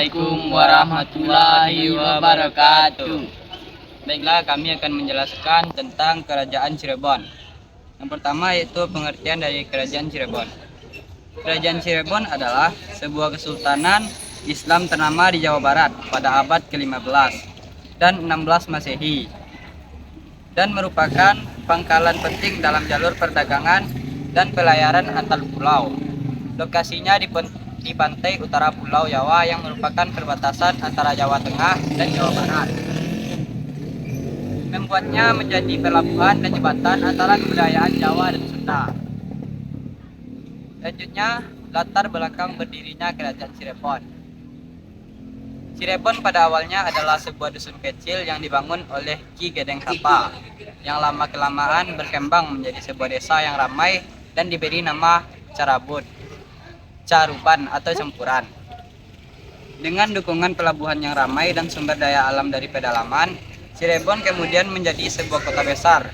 Assalamualaikum warahmatullahi wabarakatuh. Baiklah, kami akan menjelaskan tentang Kerajaan Cirebon. Yang pertama yaitu pengertian dari Kerajaan Cirebon. Kerajaan Cirebon adalah sebuah kesultanan Islam ternama di Jawa Barat pada abad ke-15 dan 16 Masehi dan merupakan pangkalan penting dalam jalur perdagangan dan pelayaran antar pulau. Lokasinya di pantai utara Pulau Jawa yang merupakan perbatasan antara Jawa Tengah dan Jawa Barat. Membuatnya menjadi pelabuhan dan jembatan antara kebudayaan Jawa dan Sunda. Selanjutnya, latar belakang berdirinya Kerajaan Cirebon. Cirebon pada awalnya adalah sebuah dusun kecil yang dibangun oleh Ki Gedeng Kapa, yang lama-kelamaan berkembang menjadi sebuah desa yang ramai dan diberi nama Carabut, Caruban atau Campuran. Dengan dukungan pelabuhan yang ramai dan sumber daya alam dari pedalaman, Cirebon kemudian menjadi sebuah kota besar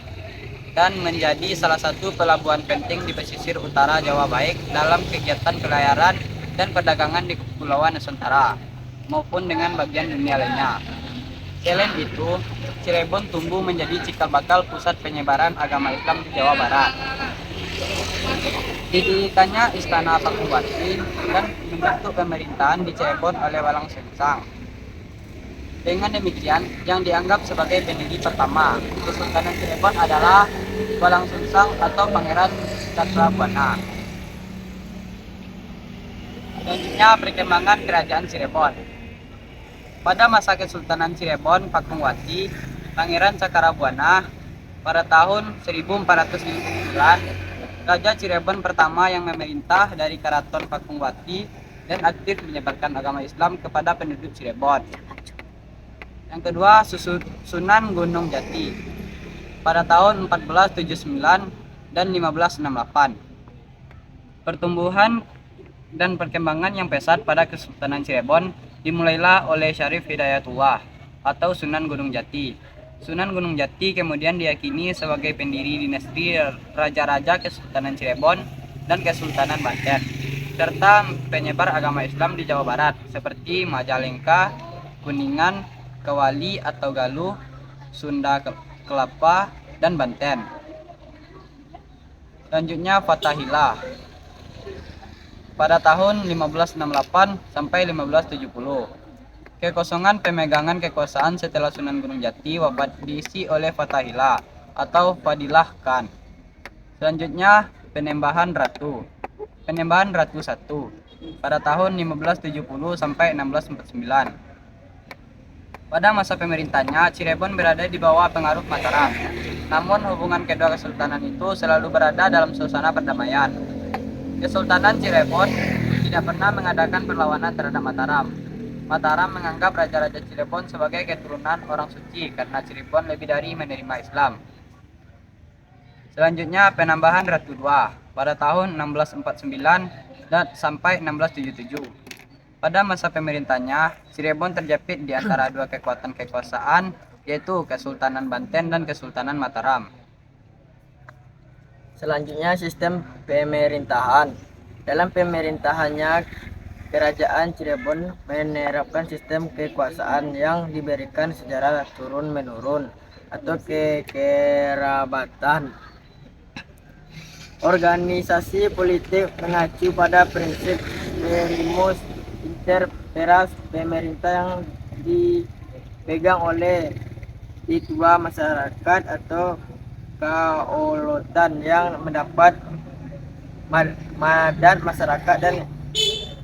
dan menjadi salah satu pelabuhan penting di pesisir utara Jawa baik dalam kegiatan pelayaran dan perdagangan di Kepulauan Nusantara maupun dengan bagian dunia lainnya. Selain itu, Cirebon tumbuh menjadi cikal bakal pusat penyebaran agama Islam di Jawa Barat. Didirikannya Istana Pakuwati dan membentuk pemerintahan di Cirebon oleh Walang Sungsang. Dengan demikian, yang dianggap sebagai pendiri pertama Kesultanan Cirebon adalah Walang Sungsang atau Pangeran Cakrabuana. Selanjutnya, perkembangan Kerajaan Cirebon. Pada masa Kesultanan Cirebon Pakuwati, Pangeran Cakrabuana pada tahun 1459, Raja Cirebon pertama yang memerintah dari Keraton Pakuwati dan aktif menyebarkan agama Islam kepada penduduk Cirebon. Yang kedua, Sunan Gunung Jati pada tahun 1479 dan 1568. Pertumbuhan dan perkembangan yang pesat pada Kesultanan Cirebon dimulailah oleh Syarif Hidayatullah atau Sunan Gunung Jati. Sunan Gunung Jati kemudian diyakini sebagai pendiri dinasti Raja-Raja Kesultanan Cirebon dan Kesultanan Banten, serta penyebar agama Islam di Jawa Barat seperti Majalengka, Kuningan, Kewali atau Galuh, Sunda Kelapa, dan Banten. Selanjutnya Fatahillah pada tahun 1568 sampai 1570. Kekosongan pemegangan kekuasaan setelah Sunan Gunung Jati wafat diisi oleh Fatahillah atau Fadilah Khan. Selanjutnya Penembahan Ratu. Penembahan Ratu I pada tahun 1570 sampai 1649. Pada masa pemerintahnya, Cirebon berada di bawah pengaruh Mataram. Namun hubungan kedua kesultanan itu selalu berada dalam suasana perdamaian. Kesultanan Cirebon tidak pernah mengadakan perlawanan terhadap Mataram. Mataram menganggap Raja-Raja Cirebon sebagai keturunan orang suci karena Cirebon lebih dari menerima Islam. Selanjutnya Penambahan Ratu II pada tahun 1649 dan sampai 1677. Pada masa pemerintahnya, Cirebon terjepit di antara dua kekuatan kekuasaan, yaitu Kesultanan Banten dan Kesultanan Mataram. Selanjutnya sistem pemerintahan. Dalam pemerintahannya, Kerajaan Cirebon menerapkan sistem kekuasaan yang diberikan secara turun-menurun atau kekerabatan. Organisasi politik mengacu pada prinsip primus inter pares, pemerintah yang dipegang oleh ketua masyarakat atau kedaulatan yang mendapat mandat masyarakat dan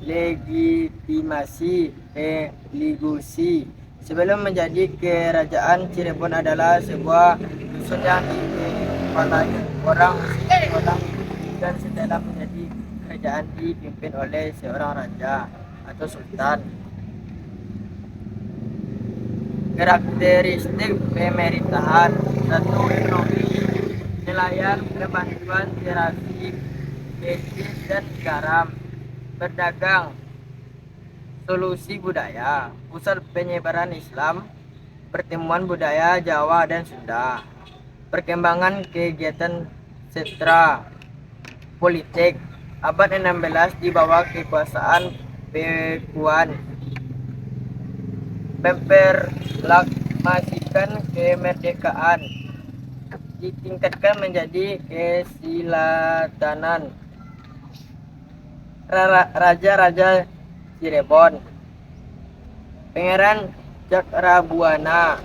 legitimasi religiosi. Sebelum menjadi kerajaan, Cirebon adalah sebuah dusun yang dikepalai orang dan setelah menjadi kerajaan dipimpin oleh seorang raja atau sultan. Karakteristik pemerintahan: 1. Ekonomi, nelayan, bantuan, terapi, bensin dan garam. Berdagang, solusi budaya, pusat penyebaran Islam, pertemuan budaya Jawa dan Sunda. Perkembangan kegiatan setra politik, abad 16 di bawah kekuasaan Pakuan. memperlakmasikan kemerdekaan, ditingkatkan menjadi kesiladanan. Raja-raja Cirebon, Pangeran Cakrabuana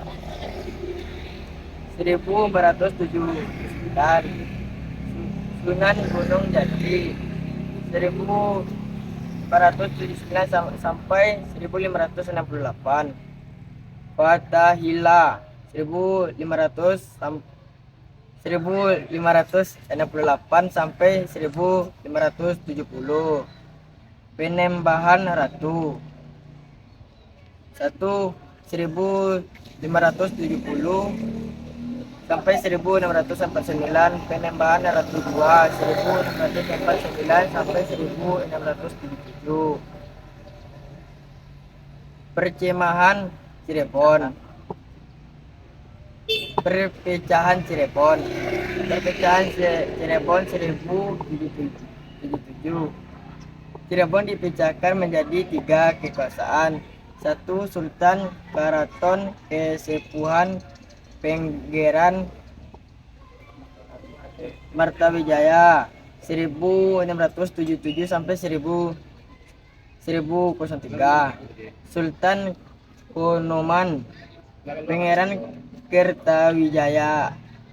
1479, Sunan Gunung Jati 1479 sampai 1568, Fatahillah 1568 sampai 1570, Penembahan Ratu 1570 sampai 1649, Penembahan Ratu 2 1649 sampai 1677, Percemahan Cirebon. Perpecahan Cirebon 1777. Cirebon dipecahkan menjadi 3 kekuasaan. 1. Sultan Karaton Kesepuhan Pangeran Martawijaya 1677 sampai 1003. Sultan Konoman Pangeran Kertawijaya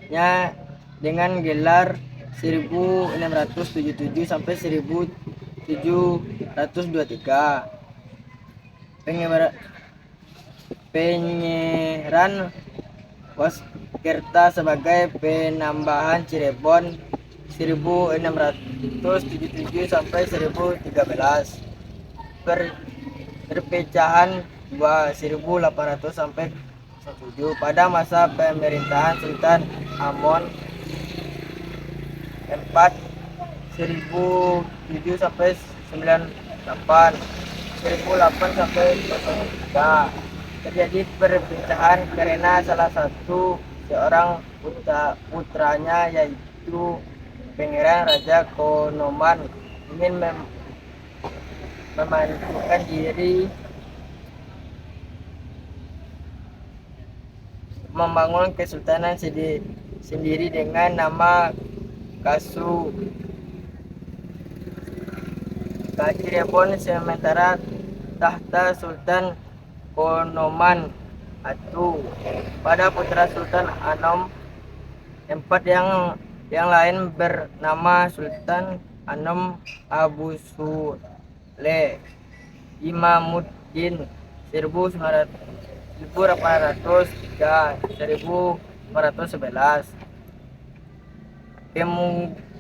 nya dengan gelar 1677 sampai 1723. Pangeran Waskerta sebagai penambahan Cirebon 1677 sampai 1013. Perpecahan 1800 sampai 7. Pada masa pemerintahan Sultan Amon IV 1007 sampai 98, 1008 sampai 03, terjadi perpecahan karena salah satu seorang putranya yaitu Pangeran Raja Konoman ingin memanfaatkan diri membangun kesultanan sendiri dengan nama Cirebon, sementara tahta Sultan Konoman Atu pada putra Sultan Anom IV yang lain bernama Sultan Anom Abu Sule Imamuddin 1800 hingga 1511.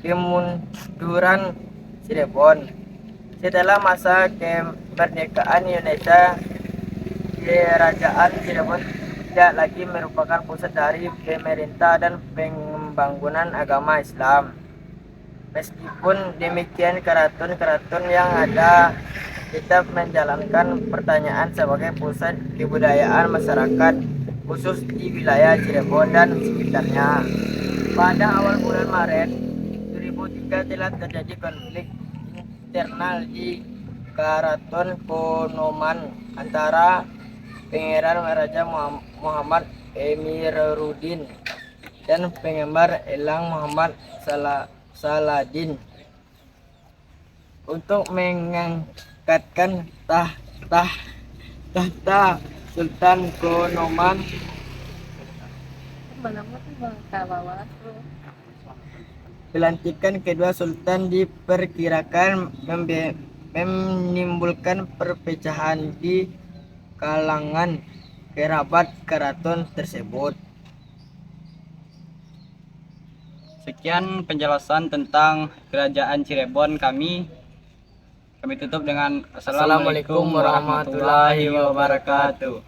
Kemunduran Cirebon. Setelah masa kemerdekaan Indonesia, Kerajaan Cirebon tidak lagi merupakan pusat dari pemerintah dan pembangunan agama Islam. Meskipun demikian, keraton-keraton yang ada tetap menjalankan pertanyaan sebagai pusat kebudayaan masyarakat, khusus di wilayah Cirebon dan sekitarnya. Pada awal bulan Maret 2003 telah terjadi konflik internal di Karaton Konoman antara Pangeran Raja Muhammad Emiruddin dan pengembar Elang Muhammad Saladin untuk mengangkatkan tahta Sultan Konoman. Pelantikan kedua sultan diperkirakan menimbulkan perpecahan di kalangan kerabat keraton tersebut. Sekian penjelasan tentang Kerajaan Cirebon kami tutup dengan Assalamualaikum warahmatullahi wabarakatuh.